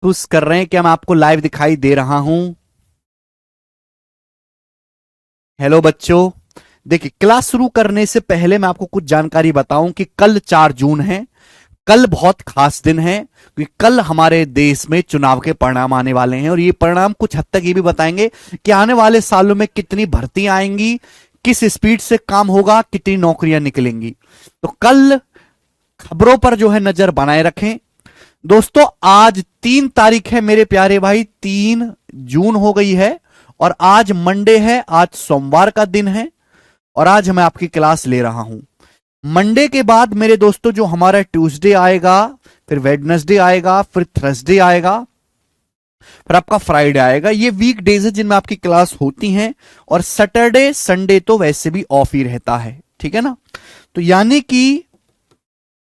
महसूस कर रहे हैं कि मैं आपको लाइव दिखाई दे रहा हूं? हेलो बच्चों, देखिए क्लास शुरू करने से पहले मैं आपको कुछ जानकारी बताऊं कि कल 4 जून है। कल बहुत खास दिन है क्योंकि कल हमारे देश में चुनाव के परिणाम आने वाले हैं और ये परिणाम कुछ हद तक ये भी बताएंगे कि आने वाले सालों में कितनी भर्तियां आएंगी, किस स्पीड से काम होगा, कितनी नौकरियां निकलेंगी। तो कल खबरों पर जो है नजर बनाए रखें। दोस्तों आज 3 तारीख है मेरे प्यारे भाई, 3 जून हो गई है और आज मंडे है, आज सोमवार का दिन है और आज मैं आपकी क्लास ले रहा हूं। मंडे के बाद मेरे दोस्तों जो हमारा ट्यूसडे आएगा, फिर वेडनेसडे आएगा, फिर थर्सडे आएगा, फिर आपका फ्राइडे आएगा। ये वीक डेज है जिनमें आपकी क्लास होती हैं और सैटरडे संडे तो वैसे भी ऑफ ही रहता है, ठीक है ना। तो यानी कि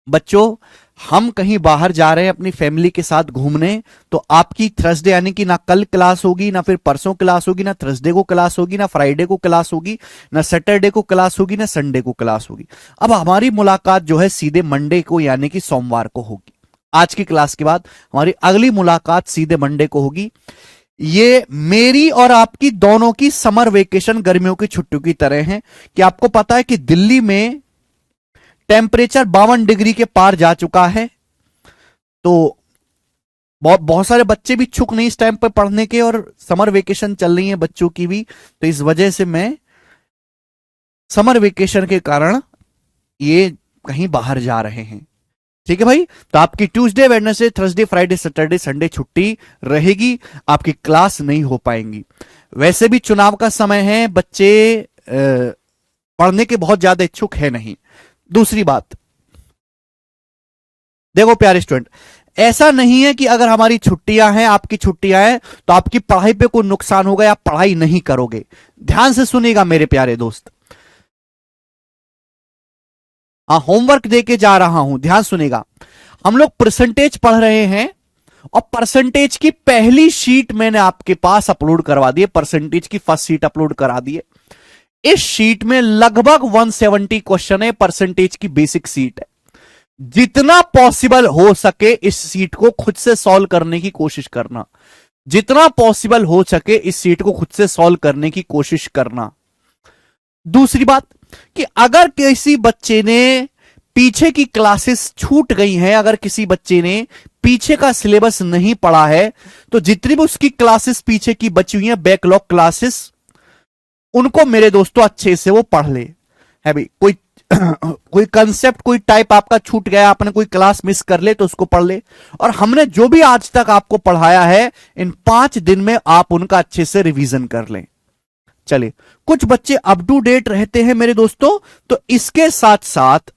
बच्चों हम कहीं बाहर जा रहे हैं अपनी फैमिली के साथ घूमने, तो आपकी थर्सडे यानी कि ना कल क्लास होगी, ना फिर परसों क्लास होगी, ना थर्सडे को क्लास होगी, ना फ्राइडे को क्लास होगी, ना सैटरडे को क्लास होगी, ना संडे को क्लास होगी। अब हमारी मुलाकात जो है सीधे मंडे को यानी कि सोमवार को होगी। आज की क्लास के बाद हमारी अगली मुलाकात सीधे मंडे को होगी। ये मेरी और आपकी दोनों की समर वेकेशन गर्मियों की छुट्टियों की तरह है कि आपको पता है कि दिल्ली में टेम्परेचर 52 डिग्री के पार जा चुका है। तो बहुत बहुत सारे बच्चे भी छुक नहीं इस टाइम पर पढ़ने के और समर वेकेशन चल रही है बच्चों की भी, तो इस वजह से मैं समर वेकेशन के कारण ये कहीं बाहर जा रहे हैं, ठीक है भाई। तो आपकी Tuesday Wednesday Thursday Friday Saturday Sunday छुट्टी रहेगी, आपकी क्लास नहीं हो पाएंगी। वैसे भी चुनाव का समय है, बच्चे पढ़ने के बहुत ज्यादा इच्छुक है नहीं। दूसरी बात देखो प्यारे स्टूडेंट, ऐसा नहीं है कि अगर हमारी छुट्टियां हैं, आपकी छुट्टियां हैं, तो आपकी पढ़ाई पे कोई नुकसान होगा या पढ़ाई नहीं करोगे। ध्यान से सुनिएगा मेरे प्यारे दोस्त, हाँ होमवर्क देके जा रहा हूं, ध्यान सुनिएगा। हम लोग परसेंटेज पढ़ रहे हैं और परसेंटेज की पहली शीट मैंने आपके पास अपलोड करवा दी है, परसेंटेज की फर्स्ट शीट अपलोड करा दी है। इस शीट में लगभग 170 क्वेश्चन है, परसेंटेज की बेसिक शीट है। जितना पॉसिबल हो सके इस सीट को खुद से सॉल्व करने की कोशिश करना, जितना पॉसिबल हो सके इस सीट को खुद से सॉल्व करने की कोशिश करना। दूसरी बात कि अगर किसी बच्चे ने पीछे की क्लासेस छूट गई हैं, अगर किसी बच्चे ने पीछे का सिलेबस नहीं पढ़ा है, तो जितनी भी उसकी क्लासेस पीछे की बची हुई हैं बैकलॉग क्लासेस, उनको मेरे दोस्तों अच्छे से वो पढ़ ले। है भाई कोई कोई कंसेप्ट कोई टाइप आपका छूट गया, आपने कोई क्लास मिस कर ले तो उसको पढ़ ले। और हमने जो भी आज तक आपको पढ़ाया है इन 5 दिन में आप उनका अच्छे से रिवीजन कर लें। चलिए, कुछ बच्चे अप टू डेट रहते हैं मेरे दोस्तों, तो इसके साथ साथ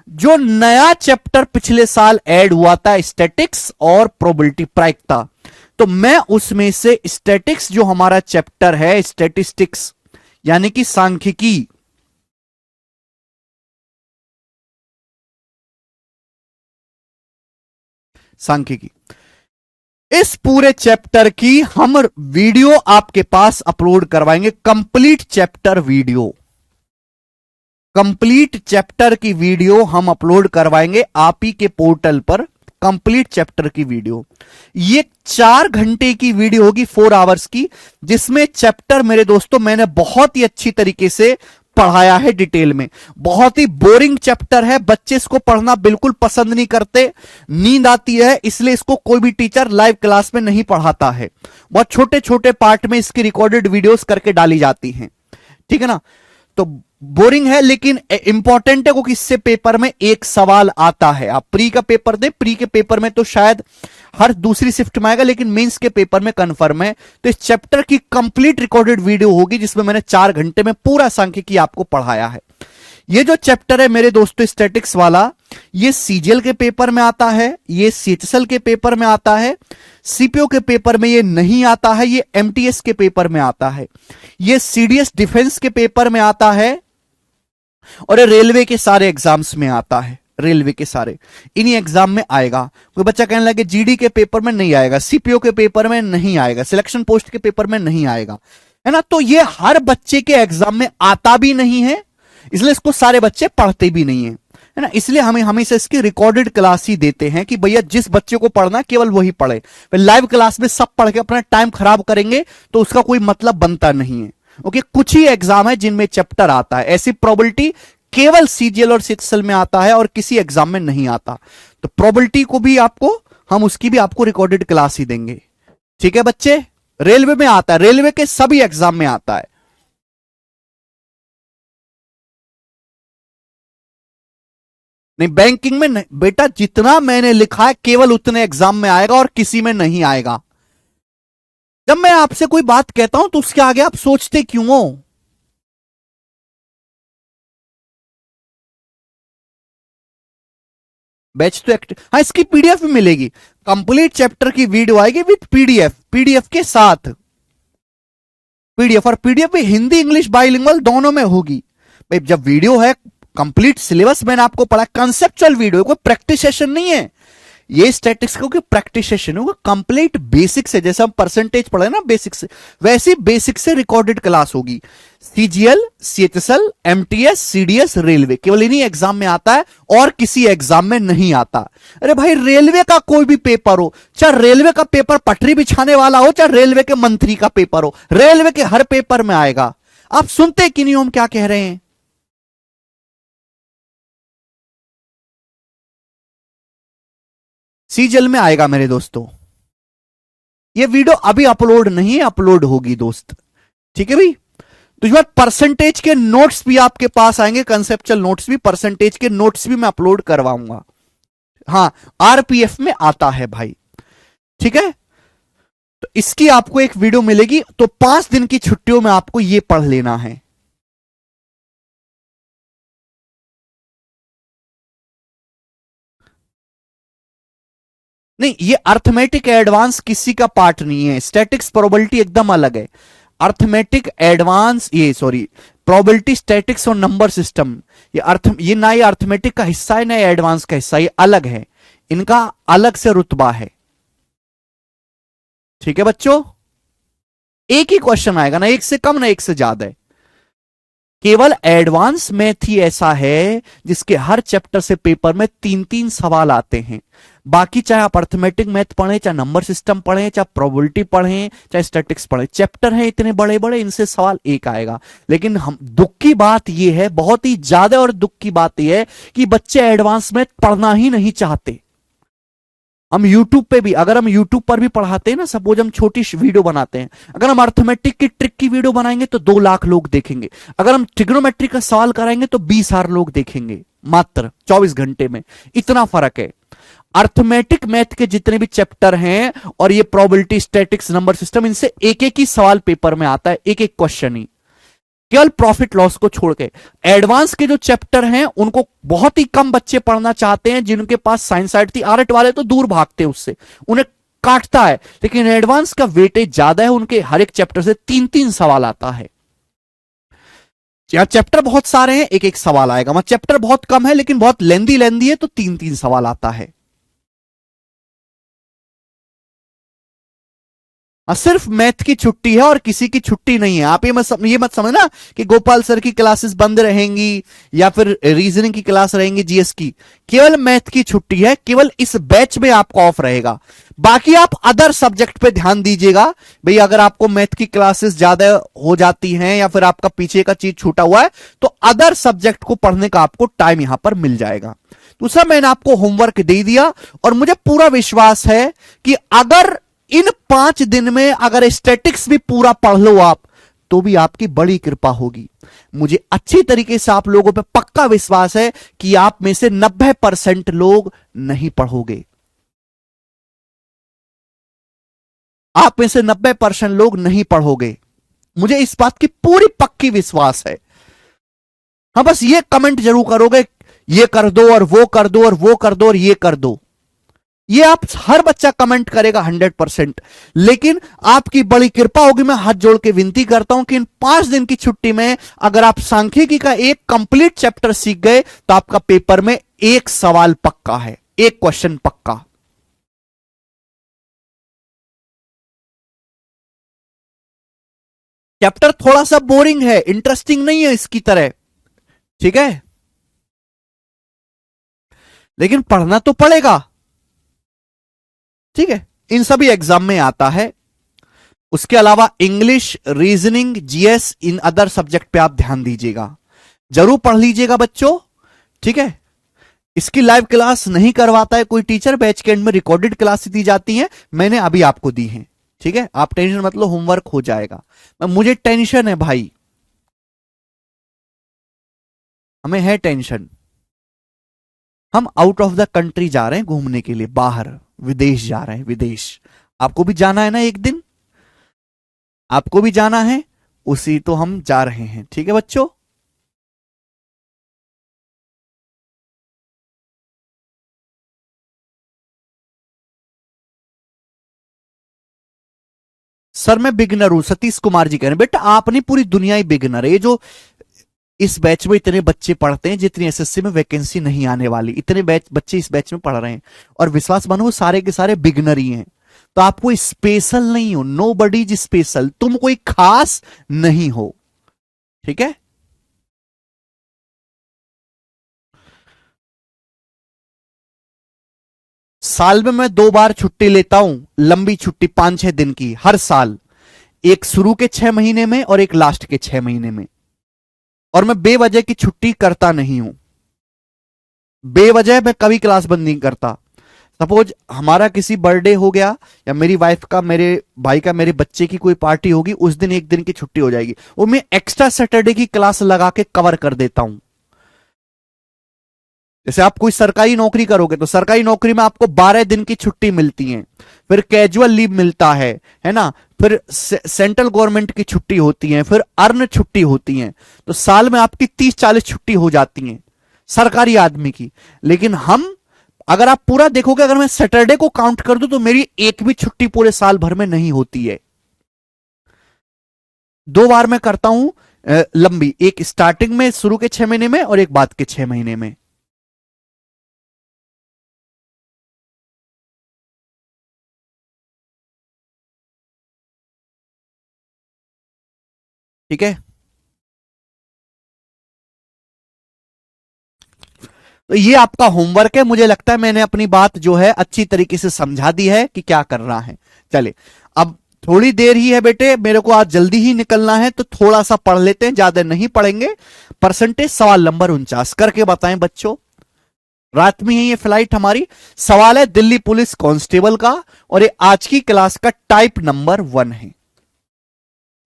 जो नया चैप्टर पिछले साल ऐड हुआ था स्टैटिक्स और प्रोबेबिलिटी प्रायिकता, तो मैं उसमें से स्टैटिक्स जो हमारा चैप्टर है, स्टैटिस्टिक्स यानी कि सांख्यिकी, सांख्यिकी, इस पूरे चैप्टर की हम वीडियो आपके पास अपलोड करवाएंगे। Complete chapter video, complete chapter की वीडियो हम अपलोड करवाएंगे आप ही के पोर्टल पर। कंप्लीट चैप्टर की वीडियो, ये 4 घंटे की वीडियो होगी, 4 आवर्स की, जिसमें चैप्टर मेरे दोस्तों मैंने बहुत ही अच्छी तरीके से पढ़ाया है डिटेल में। बहुत ही बोरिंग चैप्टर है, बच्चे इसको पढ़ना बिल्कुल पसंद नहीं करते, नींद आती है, इसलिए इसको कोई भी टीचर लाइव क्लास में नहीं पढ़ाता है। बहुत छोटे छोटे पार्ट में इसकी रिकॉर्डेड वीडियोस करके डाली जाती हैं, ठीक है ना। तो बोरिंग है लेकिन इंपॉर्टेंट है, क्योंकि इससे पेपर में एक सवाल आता है। आप प्री का पेपर दे, प्री के पेपर में तो शायद हर दूसरी शिफ्ट में आएगा, लेकिन मेंस के पेपर में कंफर्म है। तो इस चैप्टर की कंप्लीट रिकॉर्डेड वीडियो होगी जिसमें मैंने 4 घंटे में पूरा सांख्यिकी आपको पढ़ाया है। ये जो चैप्टर है मेरे दोस्तों स्टैटिक्स वाला, ये सीजीएल के पेपर में आता है, ये सीएचएसएल के पेपर में आता है, सीपीओ के पेपर में ये नहीं आता है, ये एमटीएस के पेपर में आता है, ये सीडीएस डिफेंस के पेपर में आता है और ये रेलवे के सारे एग्जाम्स में आता है। रेलवे के सारे इन्हीं एग्जाम में आएगा। कोई बच्चा कहने लगे जीडी के पेपर में नहीं आएगा, सीपीओ के पेपर में नहीं आएगा, सिलेक्शन पोस्ट के पेपर में नहीं आएगा, है ना। तो ये हर बच्चे के एग्जाम में आता भी नहीं है, इसलिए इसको सारे बच्चे पढ़ते भी नहीं है, है ना। इसलिए हमें हमेशा इसकी रिकॉर्डेड क्लास ही देते हैं कि भैया जिस बच्चे को पढ़ना केवल वही पढ़े। फिर लाइव क्लास में सब पढ़ के अपना टाइम खराब करेंगे तो उसका कोई मतलब बनता नहीं है। ओके, कुछ ही एग्जाम है जिनमें चैप्टर आता है, ऐसी प्रोबेबिलिटी केवल सीजीएल और सीएचएसएल में आता है और किसी एग्जाम में नहीं आता। तो प्रोबेबिलिटी को भी आपको, हम उसकी भी आपको रिकॉर्डेड क्लास ही देंगे। ठीक है बच्चे, रेलवे में आता है, रेलवे के सभी एग्जाम में आता है। नहीं, बैंकिंग में नहीं बेटा, जितना मैंने लिखा है केवल उतने एग्जाम में आएगा और किसी में नहीं आएगा। जब मैं आपसे कोई बात कहता हूं तो उसके आगे आप सोचते क्यों हो? बैच तो एक्टिव, हाँ इसकी पीडीएफ भी मिलेगी। कंप्लीट चैप्टर की वीडियो आएगी विद पीडीएफ, पीडीएफ के साथ। पीडीएफ, और पीडीएफ भी हिंदी इंग्लिश बाइलिंगुअल दोनों में होगी। भाई जब वीडियो है, कंप्लीट सिलेबस मैंने आपको पढ़ा, कंसेप्चुअल वीडियो, कोई प्रैक्टिस सेशन नहीं है ये। स्टैटिक्स को प्रैक्टिस सेशन होगा, कंप्लीट बेसिक से, जैसे हम परसेंटेज पढ़े ना बेसिक से, वैसी बेसिक से रिकॉर्डेड क्लास होगी। CGL, CHSL, MTS, CDS, railway, केवल इन्हीं एग्जाम में आता है और किसी एग्जाम में नहीं आता। अरे भाई रेलवे का कोई भी पेपर हो, चाहे रेलवे का पेपर पटरी बिछाने वाला हो, चाहे रेलवे के मंत्री का पेपर हो, रेलवे के हर पेपर में आएगा। आप सुनते कि नहीं हम क्या कह रहे हैं? सीजीएल में आएगा मेरे दोस्तों। ये वीडियो अभी अपलोड नहीं है, अपलोड होगी दोस्त। ठीक है भाई। तो इस बार परसेंटेज के नोट्स भी आपके पास आएंगे, कंसेप्चुअल नोट्स भी, परसेंटेज के नोट्स भी मैं अपलोड करवाऊंगा। हाँ, आरपीएफ में आता है भाई। ठीक है, तो इसकी आपको एक वीडियो मिलेगी। तो 5 दिन की छुट्टियों में आपको यह पढ़ लेना है। नहीं, ये अर्थमेटिक एडवांस किसी का पार्ट नहीं है, स्टैटिक्स प्रोबेबिलिटी एकदम अलग है। अर्थमेटिक एडवांस, ये सॉरी, प्रोबेबिलिटी, स्टैटिक्स और नंबर सिस्टम, ये ना ये अर्थमेटिक का हिस्सा है ना ये एडवांस का हिस्सा, ये अलग है, इनका अलग से रुतबा है। ठीक है बच्चों, एक ही क्वेश्चन आएगा, ना एक से कम ना एक से ज्यादा है। केवल एडवांस मैथ ही ऐसा है जिसके हर चैप्टर से पेपर में 3-3 सवाल आते हैं। बाकी चाहे आप अर्थमेटिक मैथ पढ़ें, चाहे नंबर सिस्टम पढ़ें, चाहे प्रोबेबिलिटी पढ़ें, चाहे स्टैटिक्स पढ़ें, चैप्टर हैं इतने बड़े बड़े, इनसे सवाल एक आएगा। लेकिन हम, दुख की बात यह है, बहुत ही ज्यादा और दुख की बात यह है कि बच्चे एडवांस मैथ पढ़ना ही नहीं चाहते। हम यूट्यूब पे भी, अगर हम यूट्यूब पर भी पढ़ाते हैं ना, सपोज हम छोटी वीडियो बनाते हैं, अगर हम अर्थमेटिक की ट्रिक की वीडियो बनाएंगे तो 2 लाख लोग देखेंगे। अगर हम ट्रिग्नोमेट्री का सवाल कराएंगे तो 20,000 लोग देखेंगे, मात्र 24 घंटे में। इतना फर्क है। अर्थमेटिक मैथ के जितने भी चैप्टर हैं और ये प्रोबेबिलिटी, स्टैटिक्स, नंबर सिस्टम, इनसे एक एक ही सवाल पेपर में आता है, एक एक क्वेश्चन ही, केवल प्रॉफिट लॉस को छोड़ के। एडवांस के जो चैप्टर हैं उनको बहुत ही कम बच्चे पढ़ना चाहते हैं, जिनके पास साइंस साइड थी, आर्ट वाले तो दूर भागते हैं उससे, उन्हें काटता है। लेकिन एडवांस का वेटेज ज्यादा है, उनके हर एक चैप्टर से 3-3 सवाल आता है। यहां चैप्टर बहुत सारे हैं, एक एक सवाल आएगा, वहां चैप्टर बहुत कम है लेकिन बहुत लेंदी लेंदी है, तो 3-3 सवाल आता है। सिर्फ मैथ की छुट्टी है और किसी की छुट्टी नहीं है। आप ये मत समझना कि गोपाल सर की क्लासेस बंद रहेंगी या फिर रीजनिंग की क्लास रहेंगी, जीएस की। केवल मैथ की छुट्टी है, केवल इस बैच में आपका ऑफ रहेगा। बाकी आप अदर सब्जेक्ट पे ध्यान दीजिएगा। भाई अगर आपको मैथ की क्लासेस ज्यादा हो जाती हैं या फिर आपका पीछे का चीज छूटा हुआ है तो अदर सब्जेक्ट को पढ़ने का आपको टाइम यहां पर मिल जाएगा। दूसरा, मैंने आपको होमवर्क दे दिया और मुझे पूरा विश्वास है कि अगर इन 5 दिन में अगर स्टैटिक्स भी पूरा पढ़ लो आप, तो भी आपकी बड़ी कृपा होगी। मुझे अच्छी तरीके से आप लोगों पे पक्का विश्वास है कि आप में से 90% लोग नहीं पढ़ोगे। आप में से 90% लोग नहीं पढ़ोगे, मुझे इस बात की पूरी पक्की विश्वास है। हाँ, बस ये कमेंट जरूर करोगे, ये कर दो और वो कर दो और वो कर दो और ये कर दो, ये आप हर बच्चा कमेंट करेगा 100%। लेकिन आपकी बड़ी कृपा होगी, मैं हाथ जोड़ के विनती करता हूं कि इन 5 दिन की छुट्टी में अगर आप सांख्यिकी का एक कंप्लीट चैप्टर सीख गए तो आपका पेपर में एक सवाल पक्का है, एक क्वेश्चन पक्का। चैप्टर थोड़ा सा बोरिंग है, इंटरेस्टिंग नहीं है इसकी तरह। ठीक है, लेकिन पढ़ना तो पड़ेगा। ठीक है, इन सभी एग्जाम में आता है। उसके अलावा English, reasoning, GS, in other subject पे आप ध्यान दीजिएगा, जरूर पढ़ लीजिएगा बच्चों। ठीक है, इसकी लाइव क्लास नहीं करवाता है कोई टीचर, बैच के एंड में रिकॉर्डेड क्लास दी जाती है, मैंने अभी आपको दी है। ठीक है, आप टेंशन मत लो, होमवर्क हो जाएगा। मुझे टेंशन है भाई, हमें है टेंशन। हम आउट ऑफ द कंट्री जा रहे हैं घूमने के लिए, बाहर विदेश जा रहे हैं, विदेश। आपको भी जाना है ना एक दिन, आपको भी जाना है, उसी तो हम जा रहे हैं। ठीक है बच्चों, सर मैं बिगनर हूं, सतीश कुमार जी कह रहे हैं। बेटा आप नहीं, पूरी दुनिया ही बिगनर है। ये जो इस बैच में इतने बच्चे पढ़ते हैं, जितनी एसएससी में वैकेंसी नहीं आने वाली, इतने बच्चे इस बैच में पढ़ रहे हैं, और विश्वास मानो वो सारे के सारे बिगनर ही हैं। तो आप कोई स्पेशल नहीं हो, नो बडी इज स्पेशल, तुम कोई खास नहीं हो। ठीक है, साल में मैं 2 बार छुट्टी लेता हूं, लंबी छुट्टी 5-6 दिन की हर साल, एक शुरू के 6 महीने में और एक लास्ट के 6 महीने में। और मैं बेवजह की छुट्टी करता नहीं हूं, बेवजह मैं कभी क्लास बंद नहीं करता। सपोज हमारा किसी बर्थडे हो गया, या मेरी वाइफ का, मेरे भाई का, मेरे बच्चे की कोई पार्टी होगी, उस दिन एक दिन की छुट्टी हो जाएगी, वो मैं एक्स्ट्रा सैटरडे की क्लास लगा के कवर कर देता हूं। जैसे आप कोई सरकारी नौकरी करोगे तो सरकारी नौकरी में आपको 12 दिन की छुट्टी मिलती है, फिर कैजुअल लीव मिलता है ना, फिर सेंट्रल गवर्नमेंट की छुट्टी होती है, फिर अर्न छुट्टी होती है, तो साल में आपकी 30-40 छुट्टी हो जाती है सरकारी आदमी की। लेकिन हम, अगर आप पूरा देखोगे, अगर मैं सैटरडे को काउंट कर दूं तो मेरी एक भी छुट्टी पूरे साल भर में नहीं होती है। 2 बार मैं करता हूं लंबी, एक स्टार्टिंग में शुरू के 6 महीने में और एक बाद के 6 महीने में। ठीक है, तो ये आपका होमवर्क है। मुझे लगता है मैंने अपनी बात जो है अच्छी तरीके से समझा दी है कि क्या करना है। चले, अब थोड़ी देर ही है बेटे, मेरे को आज जल्दी ही निकलना है, तो थोड़ा सा पढ़ लेते हैं, ज्यादा नहीं पढ़ेंगे। परसेंटेज सवाल नंबर 49 करके बताएं बच्चों, रात में ही ये फ्लाइट हमारी। सवाल है दिल्ली पुलिस कांस्टेबल का, और ये आज की क्लास का टाइप नंबर 1 है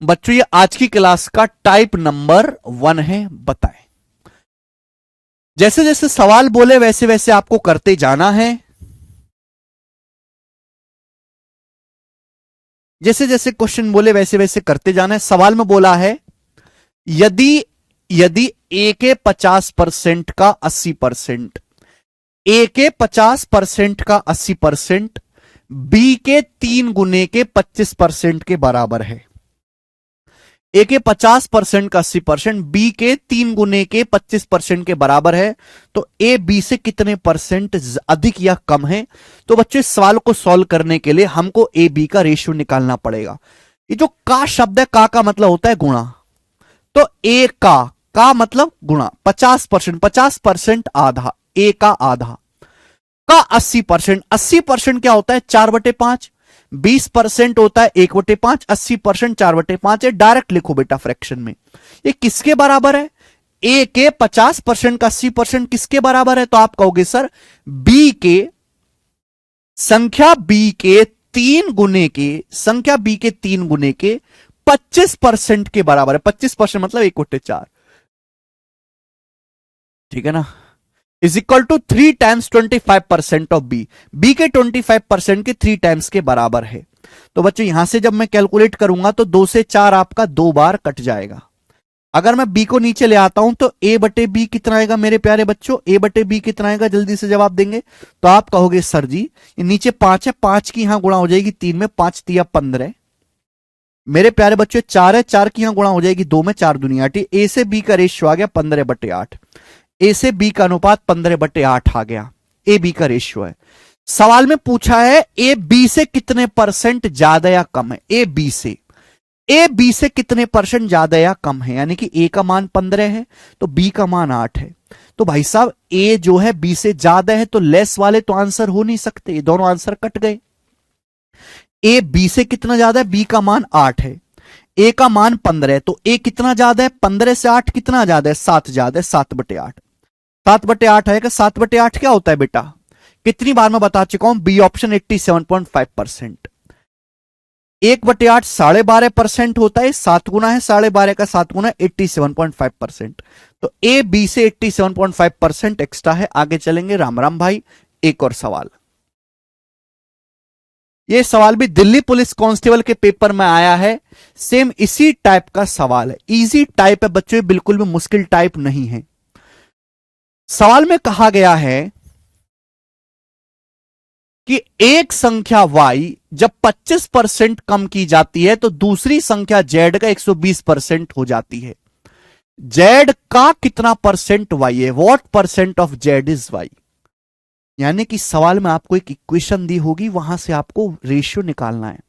बच्चों, ये आज की क्लास का टाइप नंबर 1 है। बताएं, जैसे जैसे सवाल बोले वैसे वैसे आपको करते जाना है, जैसे जैसे क्वेश्चन बोले वैसे वैसे करते जाना है। सवाल में बोला है, यदि यदि ए के 50% का 80%, ए के 50% का 80% बी के 3 गुने के 25% के बराबर है। ए के 50% का 80% बी के 3 गुने के 25% के बराबर है, तो ए बी से कितने परसेंट अधिक या कम है। तो बच्चों इस सवाल को सॉल्व करने के लिए हमको ए बी का रेशियो निकालना पड़ेगा। ये जो का शब्द है, का मतलब होता है गुणा, तो ए का मतलब गुणा 50%, 50% आधा, ए का आधा का 80%, 80% क्या होता है 4/5, 20% होता है 1/5, 80% 4/5 है। डायरेक्ट लिखो बेटा फ्रैक्शन में। ये किसके बराबर है, ए के 50% का 80% किसके बराबर है, तो आप कहोगे सर बी के, संख्या बी के 3 गुने के 25% के बराबर है। 25% मतलब 1/4, ठीक है ना, is equal to 3 times 25% of b. B के 25% के 3 टाइम्स के बराबर है। तो बच्चों यहां से जब मैं कैलकुलेट करूंगा तो 2 से 4 आपका 2 बार कट जाएगा। अगर मैं बी को नीचे ले आता हूं तो ए बटे बी कितना आएगा मेरे प्यारे बच्चों, ए बटे बी कितना आएगा, जल्दी से जवाब देंगे। तो आप कहोगे सर जी ये नीचे 5 है, 5 की यहां गुणा हो जाएगी 3 में, 5 तिया 15। मेरे प्यारे बच्चों 4 है, 4 की यहां गुणा हो जाएगी 2 में, 4 दुनिया 8। ए से बी का रेशियो आ गया 15/8। ए से बी का अनुपात 15/8 आ गया, ए बी का रेशियो है। सवाल में पूछा है ए बी से कितने परसेंट ज्यादा या कम है, ए बी से, ए बी से कितने परसेंट ज्यादा या कम है, यानी कि ए का मान 15 है तो बी का मान 8 है। तो भाई साहब ए जो है बी से ज्यादा है, तो लेस वाले तो आंसर हो नहीं सकते, ये दोनों आंसर कट गए। ए बी से कितना ज्यादा है, बी का मान 8 है, ए का मान 15 है, तो ए कितना ज्यादा है, 15 से 8 कितना ज्यादा है, 7 ज्यादा है, 7/8। 7/8 आएगा। 7/8 क्या होता है बेटा, कितनी बार मैं बता चुका हूं, बी ऑप्शन 87.5%। 1/8 12.5% होता है, 7 गुना है 12.5 का, 7 गुना 87.5%। तो ए बी से 87.5% एक्स्ट्रा है। आगे चलेंगे राम राम भाई। एक और सवाल, ये सवाल भी दिल्ली पुलिस कांस्टेबल के पेपर में आया है, सेम इसी टाइप का सवाल है, इजी टाइप है बच्चों, बिल्कुल भी मुश्किल टाइप नहीं है। सवाल में कहा गया है कि एक संख्या y जब 25% कम की जाती है तो दूसरी संख्या z का 120% हो जाती है। z का कितना परसेंट y है, what percent of z is y। यानी कि सवाल में आपको एक इक्वेशन दी होगी, वहां से आपको रेशियो निकालना है।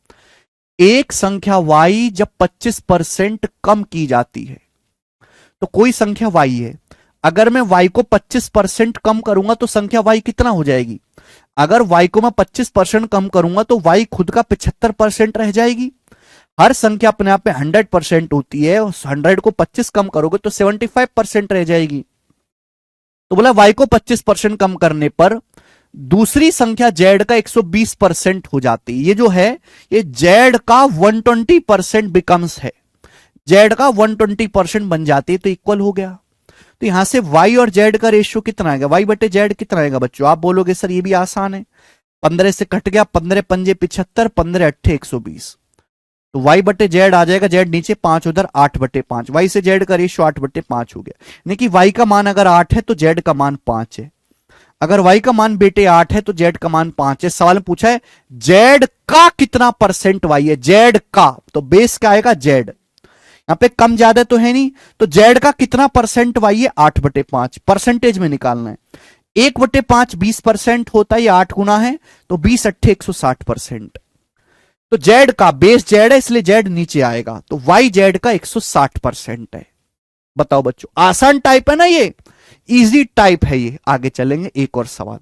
एक संख्या y जब 25% कम की जाती है, तो कोई संख्या y है, अगर मैं y को 25% कम करूंगा तो संख्या y कितना हो जाएगी। अगर y को मैं 25% कम करूंगा तो y खुद का 75% रह जाएगी। हर संख्या अपने आप में 100% होती है, 100 को 25 कम करोगे तो 75% रह जाएगी। तो बोला y को 25% कम करने पर दूसरी संख्या z का 120% हो जाती है। ये जो है ये z का 120% बिकम्स है, z का 120% बन जाती है, तो इक्वल हो गया। तो यहां से y और z का रेशियो कितना आएगा, y बटे z कितना आएगा बच्चों। आप बोलोगे सर ये भी आसान है, 15 से कट गया, 15 पंजे 75, 15 अट्ठे 120, तो y बटे z आ जाएगा, z नीचे 5 उधर 8/5, y से z का रेशियो 8/5 हो गया। यानी कि y का मान अगर 8 है तो z का मान 5 है। अगर y का मान बेटे 8 है तो z का मान 5 है। सवाल में पूछा है z का कितना परसेंट y है, z का, तो बेस क्या आएगा z, यहां पे कम ज्यादा तो है नहीं, तो z का कितना परसेंट y है, 8/5, परसेंटेज में निकालना है। 1/5 20% होता है, 8 गुना है, तो 20 अट्ठे 160%। तो z का बेस z है इसलिए z नीचे आएगा, तो y z का 160% है। बताओ बच्चों, आसान टाइप है ना, ये इजी टाइप है ये। आगे चलेंगे एक और सवाल,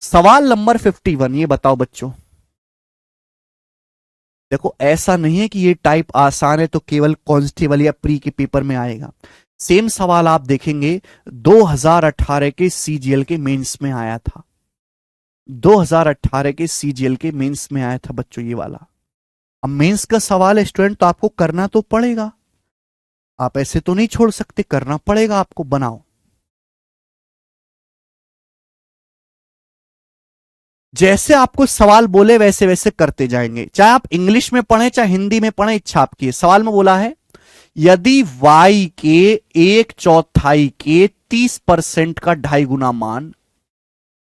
सवाल नंबर 51। ये बताओ बच्चों, देखो ऐसा नहीं है कि ये टाइप आसान है तो केवल कांस्टेबल या प्री के पेपर में आएगा। सेम सवाल आप देखेंगे 2018 के सीजीएल के मेंस में आया था, 2018 के सीजीएल के मेंस में आया था बच्चों ये वाला। अब मेंस का सवाल है स्टूडेंट, तो आपको करना तो पड़ेगा, आप ऐसे तो नहीं छोड़ सकते, करना पड़ेगा आपको। बनाओ, जैसे आपको सवाल बोले वैसे वैसे करते जाएंगे, चाहे आप इंग्लिश में पढ़ें चाहे हिंदी में पढ़ें, इच्छा आपकी है। सवाल में बोला है यदि y के 1/4 के 30% का 2.5 गुना मान,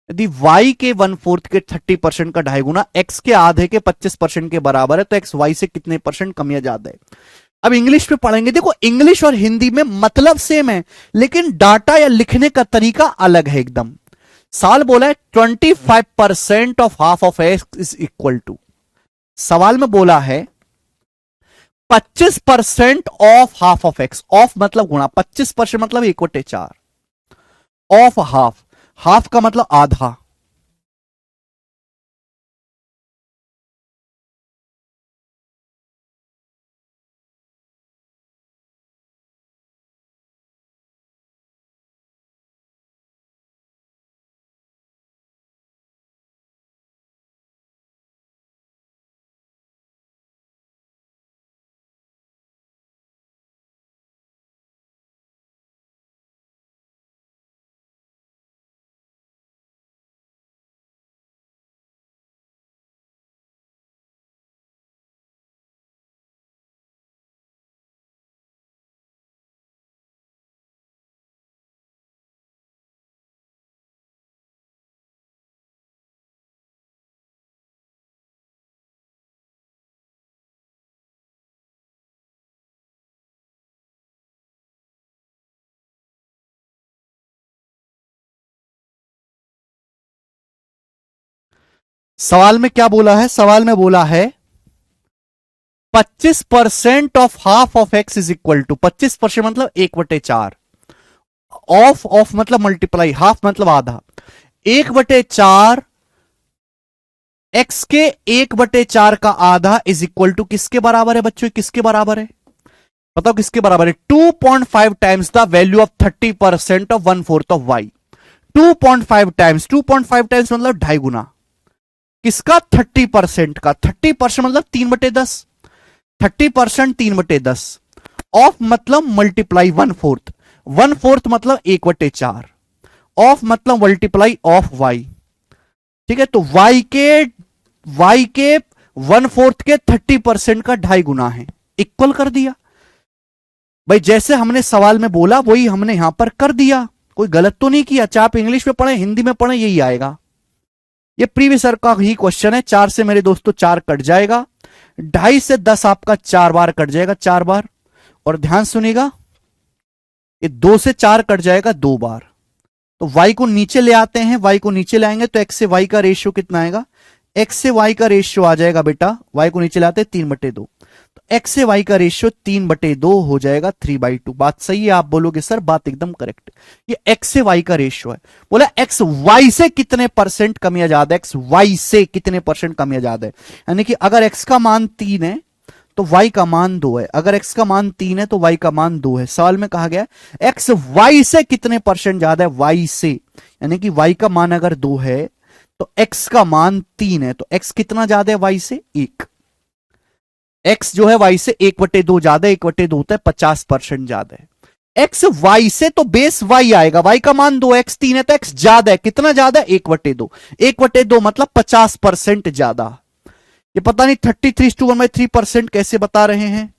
यदि y के 1/4 के 30% का 2.5 गुना x के आधे के 25% के बराबर है, तो x y से कितने परसेंट कम या ज्यादा है। अब इंग्लिश में पढ़ेंगे, देखो इंग्लिश और हिंदी में मतलब सेम है लेकिन डाटा या लिखने का तरीका अलग है एकदम। सवाल बोला है 25% of half of x is equal to, सवाल में बोला है 25% of half of x, of मतलब गुणा, 25% मतलब 1/4 ऑफ हाफ, हाफ का मतलब आधा। सवाल में क्या बोला है, सवाल में बोला है 25% of half of x is equal to, 25% मतलब 1/4 ऑफ, ऑफ मतलब मल्टीप्लाई, हाफ मतलब आधा, 1/4 x के 1/4 का आधा इज इक्वल टू किसके बराबर है बच्चों, किसके बराबर है बताओ, किसके बराबर है? 2.5 times the value of 30% of 1/4 of y। 2.5 times, 2.5 times मतलब 2.5 गुना किसका? 30% का। 30% मतलब 3/10, 30% 3/10 ऑफ मतलब मल्टीप्लाई 1/4, 1/4 मतलब 1/4 ऑफ मतलब मल्टीप्लाई ऑफ y। ठीक है, तो y के 1/4 के 30% का 2.5 गुना है, इक्वल कर दिया भाई। जैसे हमने सवाल में बोला वही हमने यहां पर कर दिया, कोई गलत तो नहीं किया। चाहे आप इंग्लिश में पढ़े हिंदी में पढ़े यही आएगा। ये प्रीवियस ईयर का ही क्वेश्चन है। 4 से मेरे दोस्तों 4 कट जाएगा, 2.5 से 10 आपका 4 बार कट जाएगा, 4 बार। और ध्यान सुनिएगा, ये 2 से 4 कट जाएगा 2 बार। तो y को नीचे ले आते हैं, y को नीचे लाएंगे तो x से y का रेशियो कितना आएगा? x से y का रेशियो आ जाएगा बेटा, y को नीचे लाते हैं 3/2, तो x से y का रेशियो 3/2 हो जाएगा 3/2। बात सही है? आप बोलोगे सर बात एकदम करेक्ट। ये x से y का रेशियो है। बोला x y से कितने परसेंट कम या ज्यादा, x y से कितने परसेंट कम या ज्यादा है। यानी कि अगर x का मान 3 है तो y का मान 2 है, अगर x का मान 3 है तो y का मान 2 है। सवाल में कहा गया x y से कितने परसेंट ज्यादा है, y से, यानी कि y का मान अगर 2 है तो x का मान 3 है, तो x कितना ज्यादा है y से? 1। x जो है y से 1/2 ज्यादा, 1/2 होता है 50% ज्यादा है। x y से तो बेस y आएगा, y का मान 2, x 3 है तो x ज्यादा है, कितना ज्यादा है? 1/2, 1/2 मतलब 50% ज्यादा। ये पता नहीं 33/1/3% कैसे बता रहे हैं।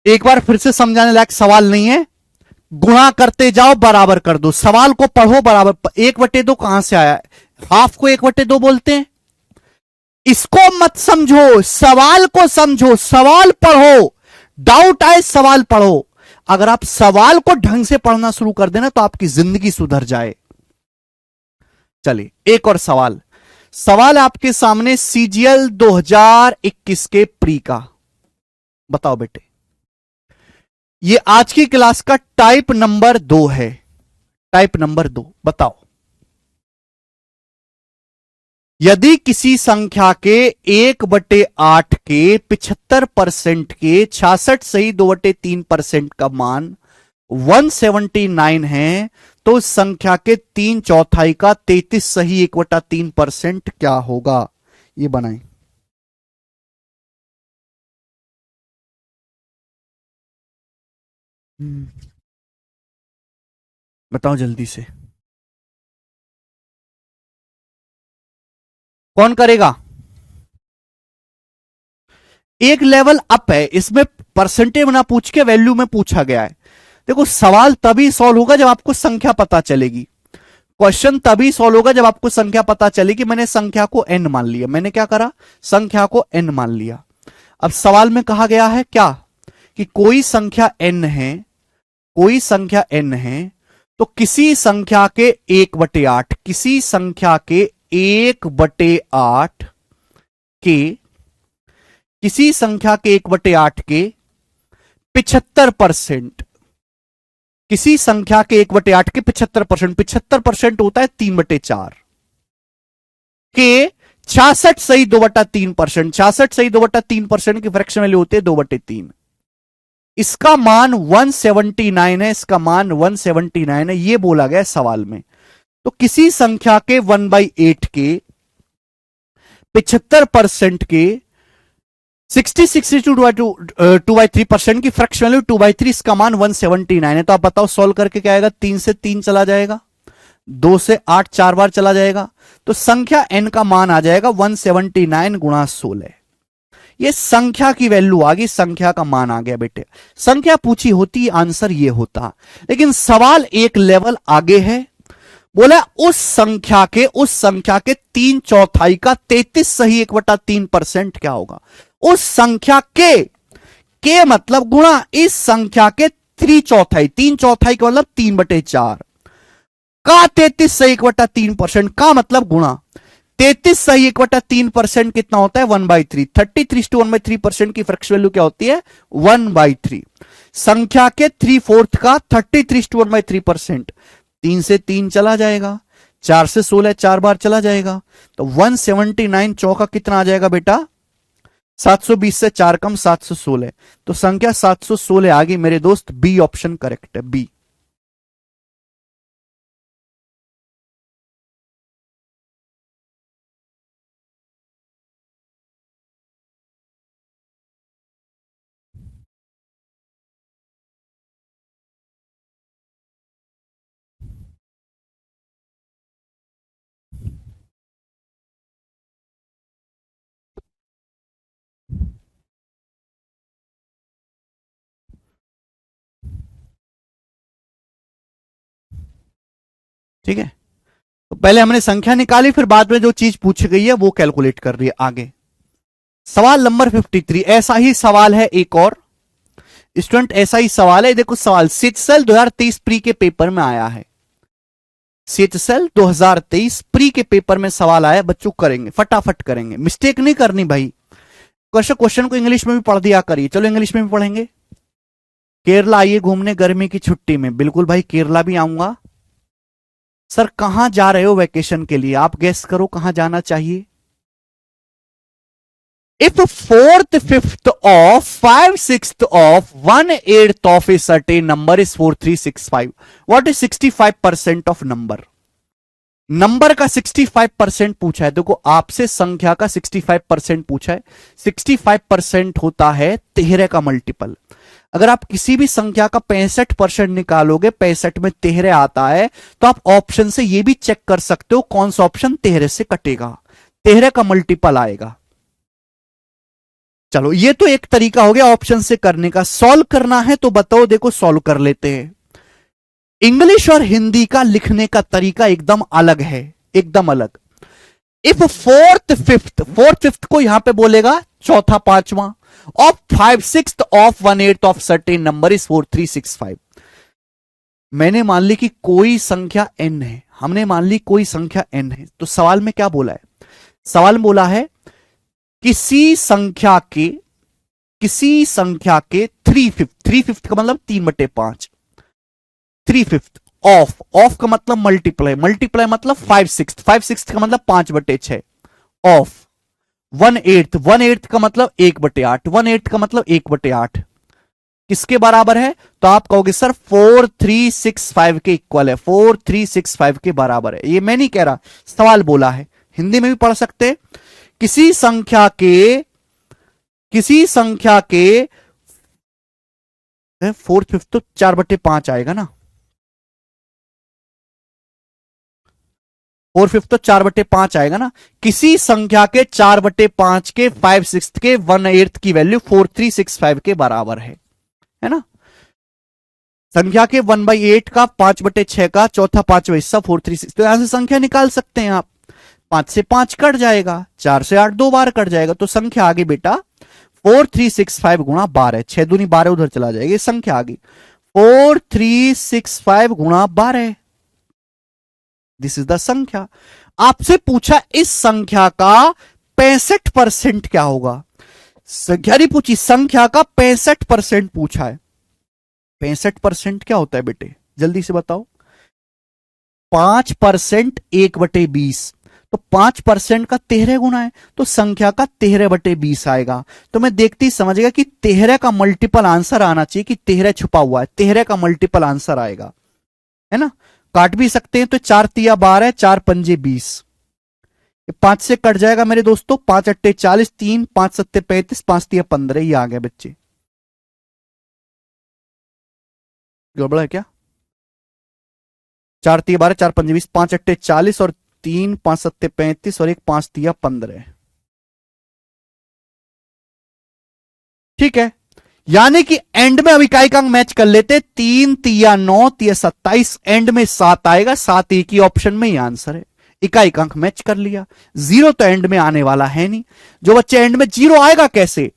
एक बार फिर से समझाने लायक सवाल नहीं है। गुणा करते जाओ, बराबर कर दो, सवाल को पढ़ो बराबर। 1/2 कहां से आया? हाफ को 1/2 बोलते हैं। इसको मत समझो, सवाल को समझो, सवाल पढ़ो। डाउट आए सवाल पढ़ो। अगर आप सवाल को ढंग से पढ़ना शुरू कर देना तो आपकी जिंदगी सुधर जाए। चलिए एक और सवाल। सवाल आपके सामने CGL 2021 के प्री का। बताओ बेटे, ये आज की क्लास का टाइप नंबर 2 है। टाइप नंबर 2 बताओ, यदि किसी संख्या के 1/8 के 75% के 66 सही 2/3% का मान 179 है तो उस संख्या के 3/4 का 33 सही 1/3% क्या होगा? ये बनाएं। बताओ जल्दी से, कौन करेगा? एक लेवल अप है इसमें, परसेंटेज ना पूछ के वैल्यू में पूछा गया है। देखो सवाल तभी सॉल्व होगा जब आपको संख्या पता चलेगी। क्वेश्चन तभी सॉल्व होगा जब आपको संख्या पता चलेगी। मैंने संख्या को n मान लिया, मैंने क्या करा, संख्या को n मान लिया। अब सवाल में कहा गया है क्या, कि कोई संख्या n है, कोई संख्या n है, तो किसी संख्या के 1/8, किसी संख्या के 1/8 के, किसी संख्या के 1/8 के 75%, किसी संख्या के 1/8 के 75%, 75% होता है 3/4 के 66 सही 2/3%, 66 सही 2/3% की फ्रैक्शन वैल्यू होती है 2/3। इसका मान 179 है, इसका मान 179 है, ये बोला गया सवाल में। तो किसी संख्या के 1/8 के 75% के 2/3% की फ्रैक्शन वैल्यू 2/3, इसका मान 179 है। तो आप बताओ सॉल्व करके क्या आएगा, 3 से 3 चला जाएगा, 2 से 8 4 बार चला जाएगा, तो संख्या n का मान आ जाएगा 179 गुणा 16। ये संख्या की वैल्यू आ गई, संख्या का मान आ गया बेटे। संख्या पूछी होती आंसर ये होता, लेकिन सवाल एक लेवल आगे है। बोला उस संख्या के 3/4 का 33 सही 1/3% क्या होगा। उस संख्या के मतलब गुणा इस संख्या के 3/4, 3/4 का मतलब 3/4 का 33 सही 1/3% का मतलब गुणा 33 सही 1/3% कितना होता है 1/3, 33:1/3% की फ्रैक्शन वैल्यू क्या होती है 1/3। संख्या के 3/4 का 33:1/3%, 3 से 3 चला जाएगा, 4 से 16 4 बार चला जाएगा, तो 179 चौका कितना आ जाएगा बेटा 720 से 4 कम 716, तो संख्या 716 आ गई मेरे दोस्त। बी ऑप्शन करेक्ट है, बी। ठीक है, तो पहले हमने संख्या निकाली, फिर बाद में जो चीज पूछी गई है वो कैलकुलेट कर रही है आगे। सवाल नंबर 53, ऐसा ही सवाल है एक और स्टूडेंट, ऐसा ही सवाल है। देखो सवाल सीएचएसएल 2023 प्री के पेपर में आया है, सीएचएसएल 2023 प्री के पेपर में सवाल आया, बच्चों करेंगे फटाफट करेंगे, मिस्टेक नहीं करनी भाई। क्वेश्चन को इंग्लिश में भी पढ़ दिया करिए, चलो इंग्लिश में भी पढ़ेंगे। केरला आइए घूमने गर्मी की छुट्टी में, बिल्कुल भाई केरला भी आऊंगा। सर कहां जा रहे हो वैकेशन के लिए, आप गेस करो कहां जाना चाहिए। If fourth fifth of 5/6 of 1/8 of a certain number is 4365, what is 65% of number? Number का 65% पूछा है। देखो आपसे संख्या का 65% पूछा है, 65% होता है 13 का मल्टीपल। अगर आप किसी भी संख्या का 65% निकालोगे, 65 में 13 आता है, तो आप ऑप्शन से यह भी चेक कर सकते हो कौन सा ऑप्शन 13 से कटेगा, 13 का मल्टीपल आएगा। चलो ये तो एक तरीका हो गया ऑप्शन से करने का। सॉल्व करना है तो बताओ, देखो सॉल्व कर लेते हैं। इंग्लिश और हिंदी का लिखने का तरीका एकदम अलग है, एकदम अलग। इफ फोर्थ फिफ्थ को यहां पे बोलेगा चौथा पांचवा, of 5/6 of 1/8 of certain number is 4365। मैंने मान ली कि कोई संख्या n है, हमने मान ली कोई संख्या n है, तो सवाल में क्या बोला है, सवाल में बोला है किसी संख्या के 3/5 का मतलब 3/5, 3/5 ऑफ का मतलब मल्टीप्लाई, मल्टीप्लाई मतलब 5/6 का मतलब 5/6 ऑफ 1/8 का मतलब 1/8, 1/8 का मतलब 1/8 किसके बराबर है, तो आप कहोगे सर 4365 के इक्वल है, 4365 के बराबर है। ये मैं नहीं कह रहा, सवाल बोला है, हिंदी में भी पढ़ सकते हैं। किसी संख्या के फोर्थ फिफ्थ तो 4/5 आएगा ना, 4/5 तो 4/5 आएगा ना। किसी संख्या के 4/5 के 5/6 के 1/8 की वैल्यू 4365 के बराबर है ना। संख्या के 1/8 का 5/6 का चौथा पांचवा हिस्सा 436, तो यहां से संख्या निकाल सकते हैं आप। 5 से 5 कट जाएगा, 4 से 8 दो बार कट जाएगा, तो संख्या आ गई बेटा 4365 गुणा 12, 6 दूनी 12 उधर चला जाएगा, ये संख्या आ गई 4365 गुणा 12। दिस इज द संख्या। आपसे पूछा इस संख्या का 65% क्या होगा। संख्या नहीं पूछी, संख्या का 65% पूछा है। 65% क्या होता है बेटे, जल्दी से बताओ। 5% 1/20, तो 5% का 13 गुना है, तो संख्या का 13/20 आएगा। तो मैं देखती समझ गया कि 13 का मल्टीपल आंसर आना चाहिए, कि 13 छुपा हुआ है, 13 का मल्टीपल आंसर आएगा, है ना। काट भी सकते हैं, तो 4 तिया 12, 4 पंजे 20, 5 से कट जाएगा मेरे दोस्तों, 5 अट्टे 40, 3 5 सत्ते 35, 5 तिया 15, ये आ गया बच्चे। गड़बड़ा है क्या। 4 तिया 12, 4 पंजे 20, 5 अट्टे 40 और 3 5 सत्ते 35 और 1 5 तिया 15। ठीक है, यानी कि एंड में अब इकाई का अंक मैच कर लेते, 3 तिया 9 तिया 27, एंड में 7 आएगा, 7 एक ही ऑप्शन में ही आंसर है। इकाई का अंक मैच कर लिया। जीरो तो एंड में आने वाला है नहीं, जो बच्चे एंड में जीरो आएगा कैसे,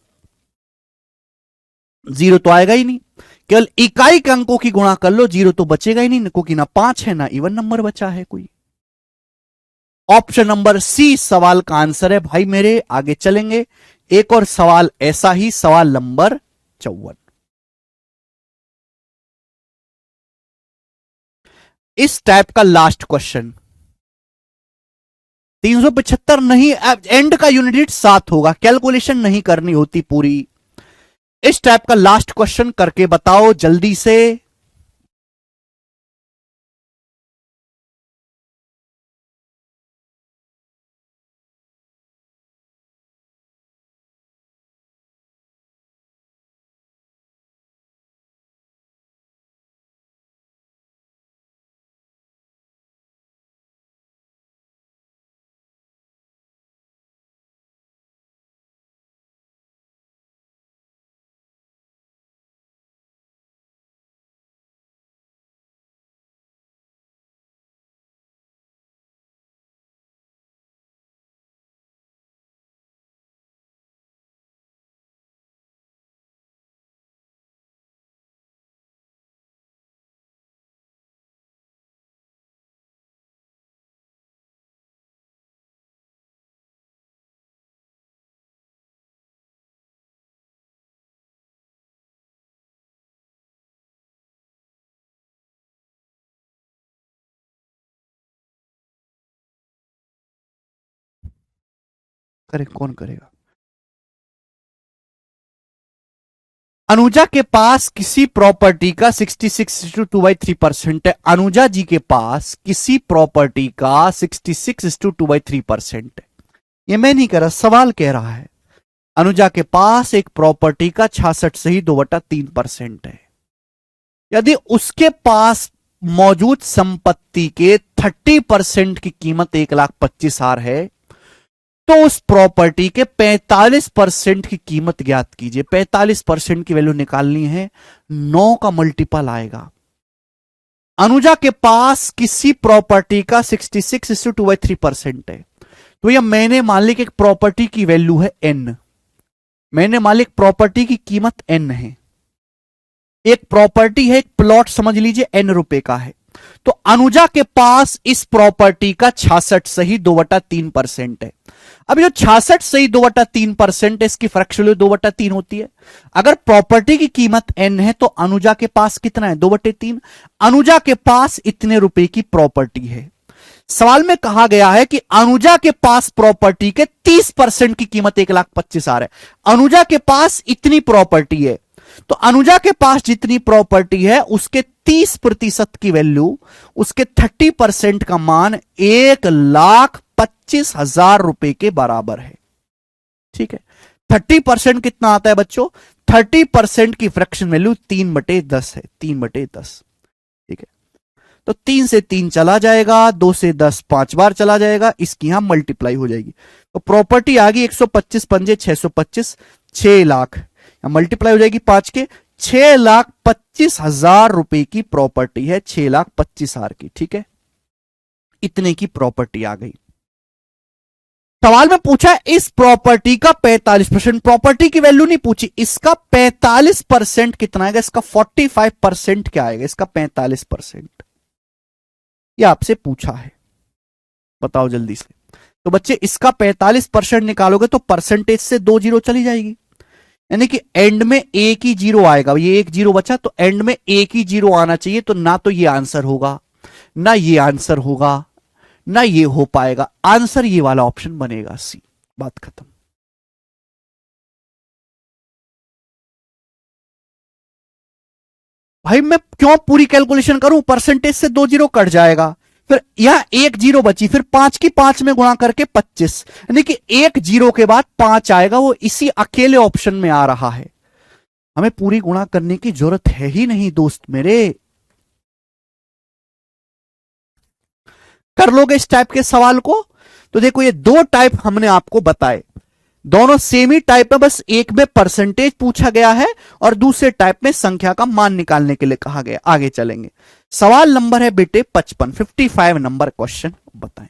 जीरो तो आएगा ही नहीं। केवल इकाई के अंकों की गुणा कर लो, जीरो तो बचेगा ही नहीं, क्योंकि ना 5 है ना इवन नंबर बचा है कोई। ऑप्शन नंबर सी सवाल का आंसर है भाई मेरे। आगे चलेंगे, एक और सवाल ऐसा ही, सवाल नंबर 54। इस टाइप का लास्ट क्वेश्चन 375 नहीं, एंड का यूनिट 7 होगा, कैलकुलेशन नहीं करनी होती पूरी। इस टाइप का लास्ट क्वेश्चन करके बताओ जल्दी से। करे कौन करेगा। अनुजा के पास किसी प्रॉपर्टी का 66:2/3% है। अनुजा जी के पास किसी प्रॉपर्टी का 66:2/3% है। ये मैं नहीं कह रहा, सवाल कह रहा है। अनुजा के पास एक प्रॉपर्टी का 66.2/3% है। यदि उसके पास मौजूद संपत्ति के 30% की कीमत 1,25,000 है, तो उस प्रॉपर्टी के 45% की कीमत ज्ञात कीजिए। 45% की वैल्यू निकालनी है, 9 का मल्टीपल आएगा। अनुजा के पास किसी प्रॉपर्टी का 66:2/3% है, तो यह मैंने मान ली कि एक प्रॉपर्टी की वैल्यू है n। मैंने मान ली प्रॉपर्टी की कीमत n है। एक प्रॉपर्टी है, एक प्लॉट समझ लीजिए n रुपए का है, तो अनुजा के पास इस प्रॉपर्टी का 66.2/3% है। अब जो 66.2/3% है, इसकी फ्रैक्शन वैल्यू 2/3 होती है। अगर प्रॉपर्टी की कीमत n है, तो अनुजा के पास कितना है, 2/3। अनुजा के पास इतने रुपए की प्रॉपर्टी है। सवाल में कहा गया है कि अनुजा के पास प्रॉपर्टी के 30% की कीमत 1,25,000 है। अनुजा के पास इतनी प्रॉपर्टी है, तो अनुजा के पास जितनी प्रॉपर्टी है उसके 30% की वैल्यू, उसके 30% का मान 1,25,000 रुपए के बराबर है। ठीक है, 30% कितना आता है बच्चों, 30% की फ्रैक्शन वैल्यू 3/10 है, 3/10। ठीक है, तो 3 से 3 चला जाएगा, 2 से 10 5 बार चला जाएगा, इसकी यहां मल्टीप्लाई हो जाएगी। तो प्रॉपर्टी आ गई 125 पंजे 625, 6 लाख मल्टीप्लाई हो जाएगी 5 के, 6,25,000 रुपए की प्रॉपर्टी है, 6,25,000 की। ठीक है, इतने की प्रॉपर्टी आ गई। सवाल में पूछा इस प्रॉपर्टी का 45%, प्रॉपर्टी की वैल्यू नहीं पूछी, इसका 45% कितना आएगा, इसका 45% क्या आएगा, इसका 45%, ये आपसे पूछा है, बताओ जल्दी से। तो बच्चे इसका 45% निकालोगे तो परसेंटेज से 2 जीरो चली जाएगी, यानी कि एंड में एक ही जीरो आएगा, ये एक जीरो बचा तो एंड में एक ही जीरो आना चाहिए, तो ना तो ये आंसर होगा, ना ये आंसर होगा, ना ये हो पाएगा, आंसर ये वाला ऑप्शन बनेगा, सी। बात खत्म। भाई मैं क्यों पूरी कैलकुलेशन करूं, परसेंटेज से 2 जीरो कट जाएगा, फिर यहां एक जीरो बची, फिर 5 की 5 में गुणा करके 25, यानी कि एक जीरो के बाद 5 आएगा, वो इसी अकेले ऑप्शन में आ रहा है, हमें पूरी गुणा करने की जरूरत है ही नहीं दोस्त मेरे। कर लोगे इस टाइप के सवाल को? तो देखो ये दो टाइप हमने आपको बताए, दोनों सेम ही टाइप है, बस एक में परसेंटेज पूछा गया है और दूसरे टाइप में संख्या का मान निकालने के लिए कहा गया। आगे चलेंगे, सवाल नंबर है बेटे 55 नंबर क्वेश्चन बताएं।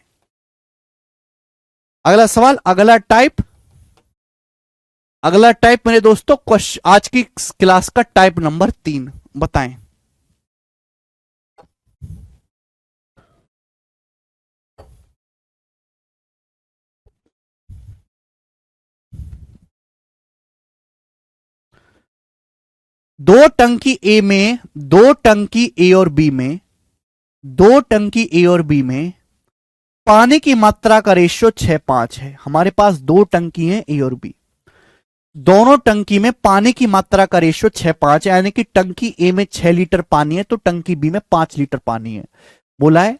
अगला सवाल, अगला टाइप मेरे दोस्तों क्वेश्चन आज की क्लास का टाइप नंबर 3 बताएं। दो टंकी ए में, दो टंकी ए और बी में, दो टंकी ए और बी में पानी की मात्रा का रेशियो 6:5 है। हमारे पास दो टंकी हैं ए और बी, दोनों टंकी में पानी की मात्रा का रेशियो 6:5 है, यानी कि टंकी ए में 6 लीटर पानी है तो टंकी बी में 5 लीटर पानी है। बोला है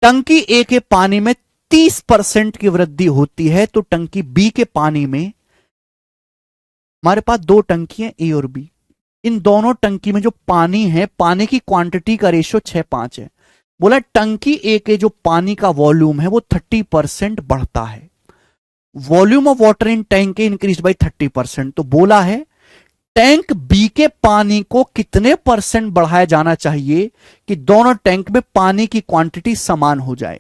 टंकी ए के पानी में 30% की वृद्धि होती है तो टंकी बी के पानी में, हमारे पास दो टंकी हैं ए और बी, इन दोनों टंकी में जो पानी है, पानी की क्वांटिटी का रेशियो 6:5 है। बोला टंकी ए के जो पानी का वॉल्यूम है वो 30% बढ़ता है, volume of water in tank A increase by 30%। तो बोला है टैंक बी के पानी को कितने परसेंट बढ़ाया जाना चाहिए कि दोनों टैंक में पानी की क्वांटिटी समान हो जाए।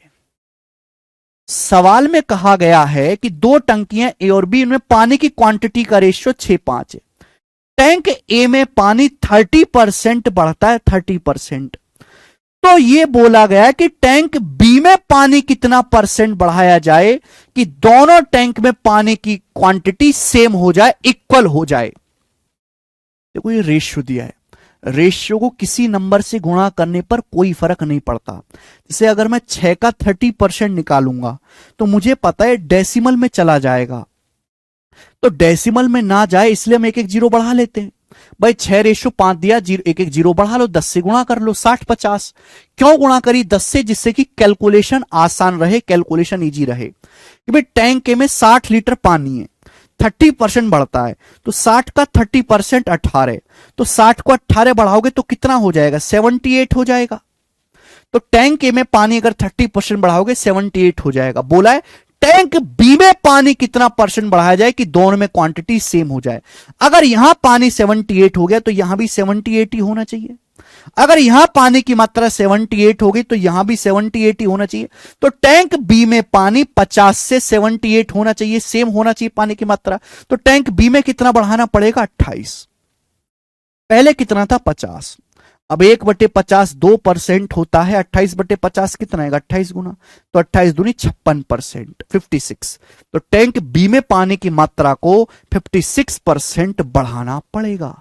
सवाल में कहा गया है कि दो टंकियां ए और बी, इनमें पानी की क्वांटिटी का रेशियो 6:5 है, टैंक ए में पानी 30% बढ़ता है, 30%, तो यह बोला गया कि टैंक बी में पानी कितना परसेंट बढ़ाया जाए कि दोनों टैंक में पानी की क्वांटिटी सेम हो जाए, इक्वल हो जाए। देखो ये रेशियो दिया है, रेशियो को किसी नंबर से गुणा करने पर कोई फर्क नहीं पड़ता। जैसे अगर मैं 6 का 30% निकालूंगा तो मुझे पता है डेसिमल में चला जाएगा, तो डेसिमल में ना जाए इसलिए हम एक एक जीरो बढ़ा लेते हैं। भाई 6:5 दिया, एक एक जीरो बढ़ा लो, 10 से गुणा कर लो, 60-50। क्यों गुणा करी 10 से? जिससे कि कैलकुलेशन आसान रहे, कैलकुलेशन इजी रहे। कि भाई टैंक में 60 लीटर पानी है, 30% बढ़ता है, तो 60 का 30% 18, तो 60 को 18 बढ़ाओगे तो कितना हो जाएगा? 78 हो जाएगा। तो टैंक ए में पानी अगर 30% बढ़ाओगे 78 हो जाएगा। बोला है टैंक बी में पानी कितना परसेंट बढ़ाया जाए कि दोनों में क्वांटिटी सेम हो जाए। अगर यहां पानी 78 हो गया तो यहां भी 78 ही होना चाहिए, अगर यहां पानी की मात्रा 78 हो गई तो यहां भी 78 ही होना चाहिए। तो टैंक बी में पानी 50 से 78 होना चाहिए, सेम होना चाहिए पानी की मात्रा। तो टैंक बी में कितना बढ़ाना पड़ेगा? 28। पहले कितना था? 50। अब 1/50 2% होता है, 28/50 कितना आएगा? 28 गुना, तो 28 दूनी 56%, 56। तो टैंक बी में पानी की मात्रा को 56% बढ़ाना पड़ेगा।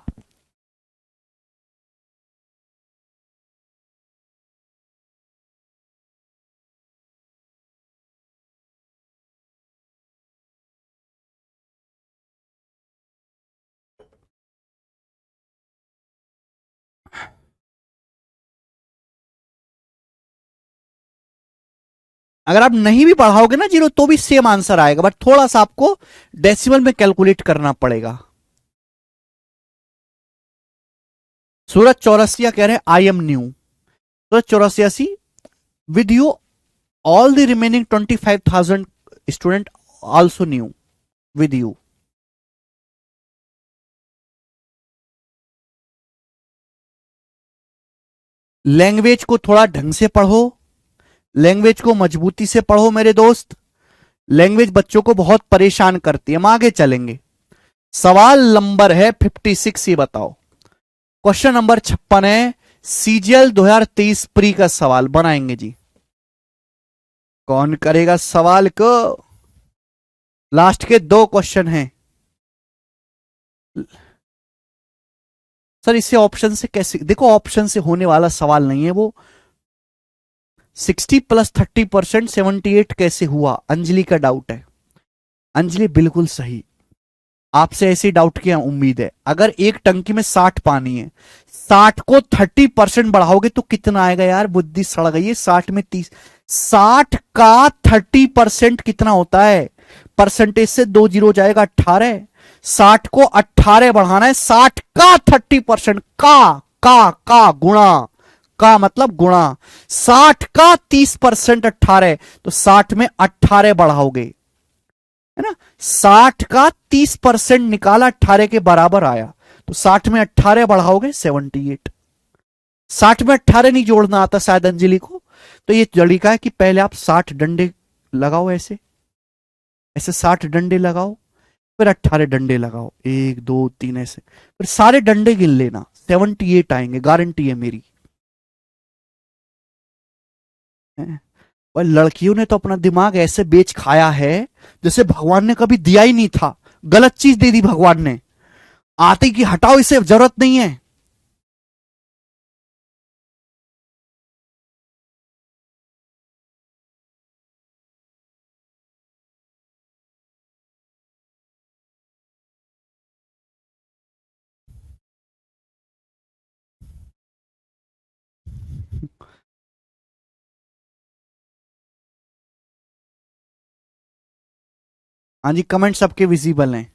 अगर आप नहीं भी बढ़ाओगे ना जीरो तो भी सेम आंसर आएगा, बट थोड़ा सा आपको डेसिमल में कैलकुलेट करना पड़ेगा। सूरज चौरसिया कह रहे हैं I am new. Suraj Chaurasia see with you all the remaining 25,000 student also new with you. Language को थोड़ा ढंग से पढ़ो, लैंग्वेज को मजबूती से पढ़ो मेरे दोस्त। लैंग्वेज बच्चों को बहुत परेशान करती है। हम आगे चलेंगे। सवाल नंबर है 56, ये बताओ। क्वेश्चन नंबर 56 है, सीजीएल 2023 प्री का सवाल बनाएंगे जी। कौन करेगा सवाल को? लास्ट के 2 क्वेश्चन हैं सर। इसे ऑप्शन से कैसे? देखो, ऑप्शन से होने वाला सवाल नहीं है वो। 60 + 30% 78 कैसे हुआ? अंजलि का डाउट है। अंजलि बिल्कुल सही, आपसे ऐसी डाउट की उम्मीद है। अगर एक टंकी में 60 पानी है, 60 को 30% बढ़ाओगे तो कितना आएगा यार? बुद्धि सड़ गई है। 60 में 30, 60 का 30% कितना होता है? परसेंटेज से 2 जीरो जाएगा, 18। 60 को 18 बढ़ाना है, 60 का 30%। का गुणा, का मतलब गुणा। 60 का 30% 18, तो 60 में 18 बढ़ाओगे, है ना। 60 का 30% निकाला, 18 के बराबर आया, तो 60 में 18 बढ़ाओगे 78। 60 में 18 नहीं जोड़ना आता शायद अंजलि को, तो ये तरीका है कि पहले आप 60 डंडे लगाओ, ऐसे ऐसे 60 डंडे लगाओ, फिर 18 डंडे लगाओ, 1 2 3 ऐसे, फिर सारे डंडे गिन लेना, 78 आएंगे, गारंटी है मेरी। और लड़कियों ने तो अपना दिमाग ऐसे बेच खाया है जैसे भगवान ने कभी दिया ही नहीं था। गलत चीज दे दी भगवान ने, आते कि हटाओ, इसे जरूरत नहीं है। हाँ जी, कमेंट सबके विजिबल हैं।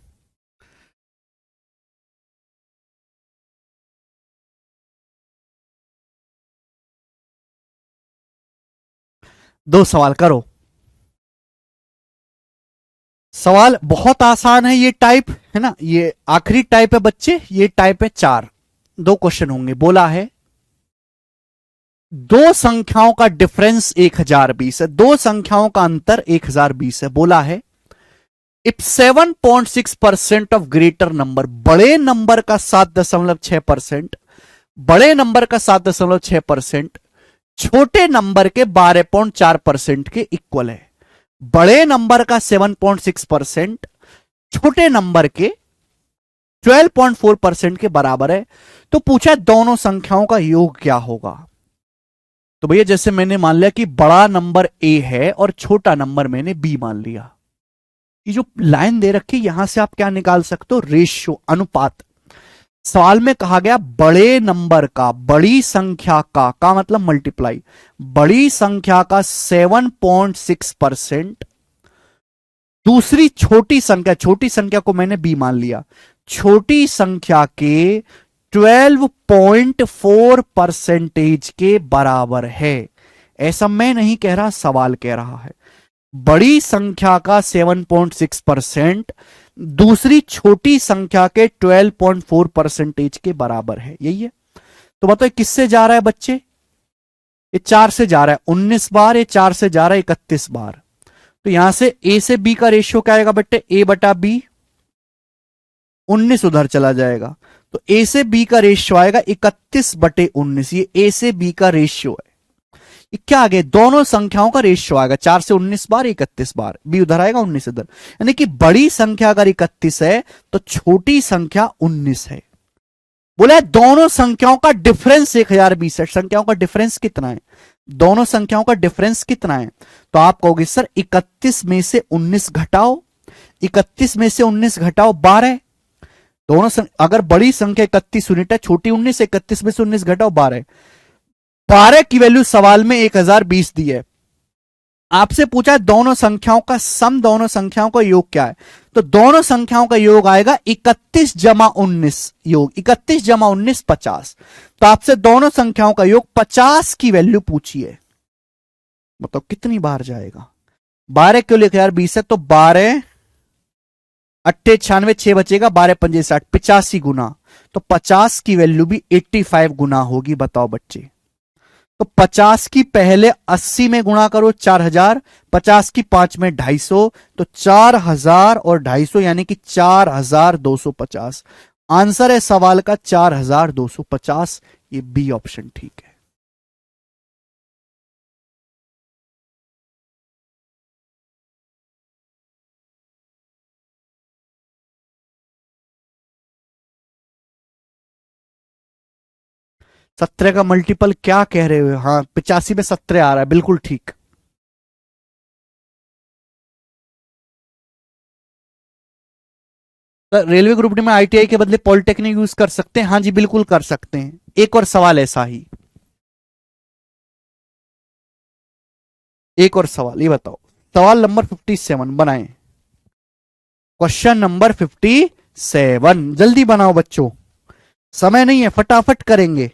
दो सवाल करो। सवाल बहुत आसान है, ये टाइप है ना, ये आखिरी टाइप है बच्चे, ये टाइप है 4। 2 क्वेश्चन होंगे। बोला है दो संख्याओं का डिफरेंस 1020 है, दो संख्याओं का अंतर 1020 है। बोला है इफ 7.6% ऑफ ग्रेटर नंबर, बड़े नंबर का 7.6%, बड़े नंबर का 7.6% छोटे नंबर के 12.4% के इक्वल है। बड़े नंबर का 7.6% छोटे नंबर के 12.4% के बराबर है, तो पूछा दोनों संख्याओं का योग क्या होगा। तो भैया जैसे मैंने मान लिया कि बड़ा नंबर ए है और छोटा नंबर मैंने बी मान लिया, ये जो लाइन दे रखी यहां से आप क्या निकाल सकते हो? रेशियो, अनुपात। सवाल में कहा गया बड़े नंबर का, बड़ी संख्या का मतलब मल्टीप्लाई, बड़ी संख्या का 7.6% दूसरी छोटी संख्या, छोटी संख्या को मैंने बी मान लिया, छोटी संख्या के 12.4% के बराबर है। ऐसा मैं नहीं कह रहा, सवाल कह रहा है। बड़ी संख्या का 7.6% दूसरी छोटी संख्या के 12.4% के बराबर है, यही है। तो बताओ किससे जा रहा है बच्चे? ये 4 से जा रहा है 19 बार, ये 4 से जा रहा है 31 बार। तो यहां से ए से बी का रेशियो क्या आएगा बेटे? ए बटा बी, 19 उधर चला जाएगा, तो ए से बी का रेशियो आएगा 31/19। ये ए से बी का रेशियो है। ये क्या आ गया? दोनों संख्याओं का रेशियो आएगा, 4 से 19 बार, 31 बार, बी उधर आएगा 19 इधर। यानी कि बड़ी संख्या अगर 31 है तो छोटी संख्या 19 है। बोला दोनों संख्याओं का डिफरेंस 1020 है। संख्याओं का डिफरेंस कितना है? दोनों संख्याओं का डिफरेंस कितना है? तो आप कहोगे सर 31 में से 19 घटाओ, 31 में से 19 घटाओ 12। दोनों अगर बड़ी संख्या 31 यूनिट है, छोटी 19, 31 में से 19 घटाओ 12। 12 की वैल्यू सवाल में 1020 दी है। आपसे पूछा है दोनों संख्याओं का सम, दोनों संख्याओं का योग क्या है? तो दोनों संख्याओं का योग आएगा 31 - 19 योग 31 - 19 50। तो आपसे दोनों संख्याओं का योग 50 की वैल्यू पूछिए, मतलब कितनी बार जाएगा। 12 क्यों लिखा यार, 20 है तो 12 अट्ठे 96, 6 बचेगा, 12 पंजे 60, 85 गुना। तो 50 की वैल्यू भी 85 गुना होगी। बताओ बच्चे, तो 50 की पहले 80 में गुणा करो 4000, 50 की 5 में 250, तो 4000 और 250 यानी कि 4250। आंसर है सवाल का 4250। ये बी ऑप्शन ठीक है। सत्रह का मल्टीपल क्या कह रहे हो? हाँ, 85 में 17 आ रहा है, बिल्कुल ठीक। तो रेलवे ग्रुप डी में आईटीआई के बदले पॉलिटेक्निक यूज कर सकते हैं? हाँ जी, बिल्कुल कर सकते हैं। एक और सवाल ऐसा ही, एक और सवाल, ये बताओ। सवाल नंबर 57 बनाएं। क्वेश्चन नंबर 57, जल्दी बनाओ बच्चों, समय नहीं है, फटाफट करेंगे।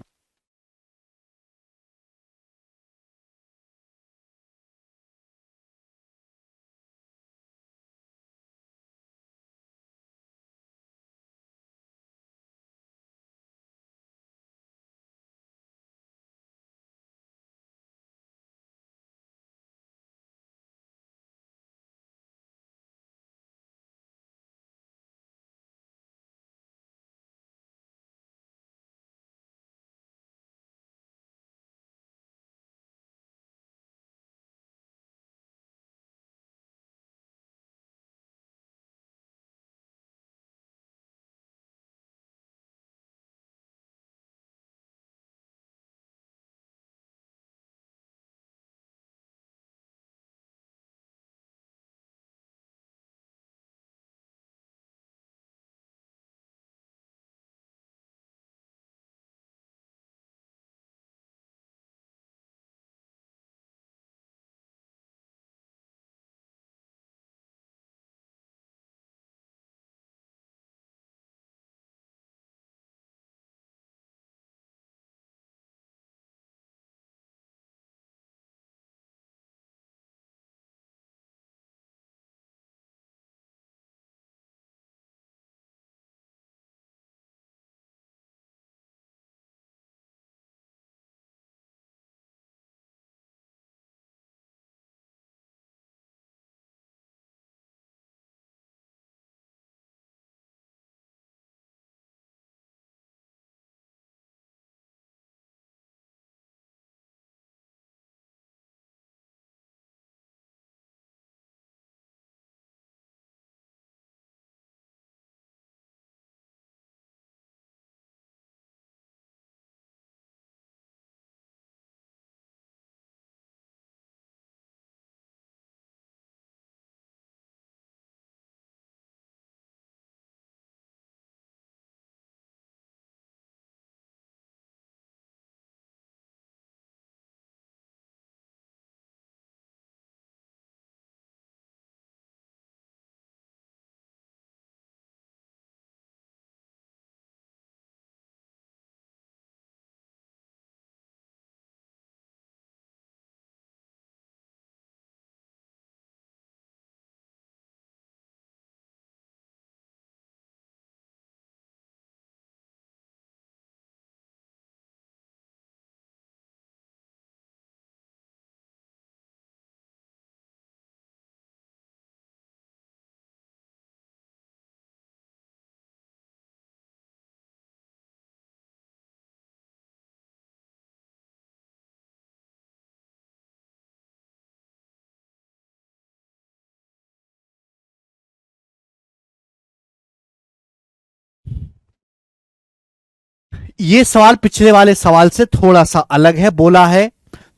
ये सवाल पिछले वाले सवाल से थोड़ा सा अलग है। बोला है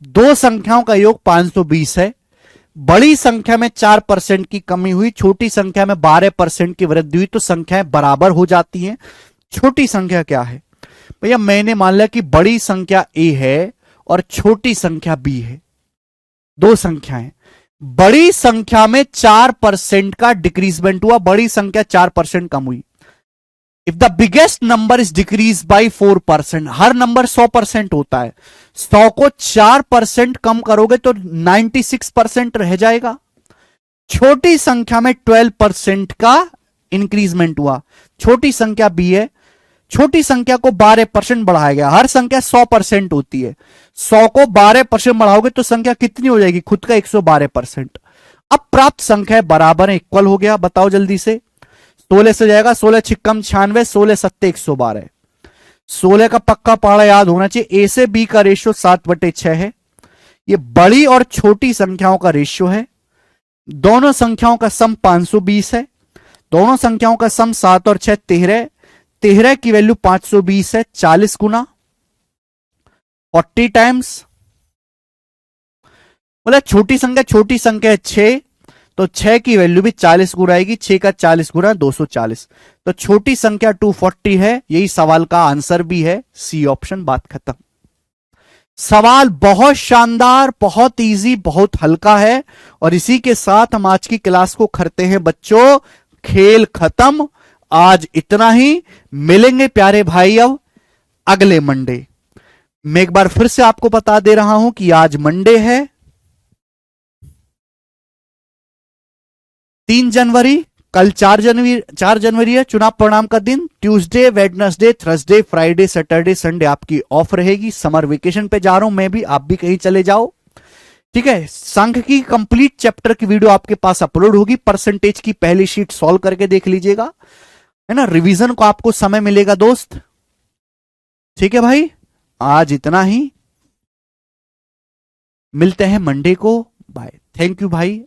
दो संख्याओं का योग 520 है, बड़ी संख्या में 4% की कमी हुई, छोटी संख्या में 12% की वृद्धि हुई, तो संख्याएं बराबर हो जाती हैं। छोटी संख्या क्या है भैया? मैंने मान लिया कि बड़ी संख्या ए है और छोटी संख्या बी है, दो संख्याएं। बड़ी संख्या में 4% का डिक्रीजमेंट हुआ, बड़ी संख्या 4% कम हुई। If the biggest number is decrease by 4%, her number 100% होता है, 100 को 4% कम करोगे तो 96% रह जाएगा। छोटी संख्या में 12% का इंक्रीजमेंट हुआ, छोटी संख्या बी है, छोटी संख्या को 12% बढ़ाया गया, हर संख्या 100% होती है, 100 को 12% बढ़ाओगे तो संख्या कितनी हो जाएगी, खुद का 112%। अब प्राप्त संख्या बराबर है, इक्वल हो गया, बताओ जल्दी से। 16 से जाएगा, 16 छिक्कम 96, 16 सत्ते 112। 16 का पक्का पहाड़ा याद होना चाहिए। ए से बी का रेशियो 7/6 है, ये बड़ी और छोटी संख्याओं का रेशियो है। दोनों संख्याओं का सम 520 है, दोनों संख्याओं का सम 7 और 6 13, 13 की वैल्यू 520 है, 40 गुना 40 टाइम्स, बोला छोटी संख्या है 6, तो 6 की वैल्यू भी 40 गुना आएगी, 6 का 40 गुना 240, तो छोटी संख्या 240 है। यही सवाल का आंसर भी है, सी ऑप्शन, बात खत्म। सवाल बहुत शानदार, बहुत इजी, बहुत हल्का है, और इसी के साथ हम आज की क्लास को करते हैं बच्चों, खेल खत्म। आज इतना ही, मिलेंगे प्यारे भाई अब अगले मंडे। मैं एक बार फिर से आपको बता दे रहा हूं कि आज मंडे है 3 जनवरी, कल 4 जनवरी है, चुनाव परिणाम का दिन। Tuesday, Wednesday, Thursday, Friday, Saturday, Sunday आपकी ऑफ रहेगी। समर वेकेशन पे जा रहा हूं मैं भी, आप भी कहीं चले जाओ, ठीक है। संघ की कंप्लीट चैप्टर की वीडियो आपके पास अपलोड होगी, परसेंटेज की पहली शीट सॉल्व करके देख लीजिएगा, है ना। रिवीजन को आपको समय मिलेगा दोस्त, ठीक है भाई। आज इतना ही, मिलते हैं मंडे को, बाय, थैंक यू भाई।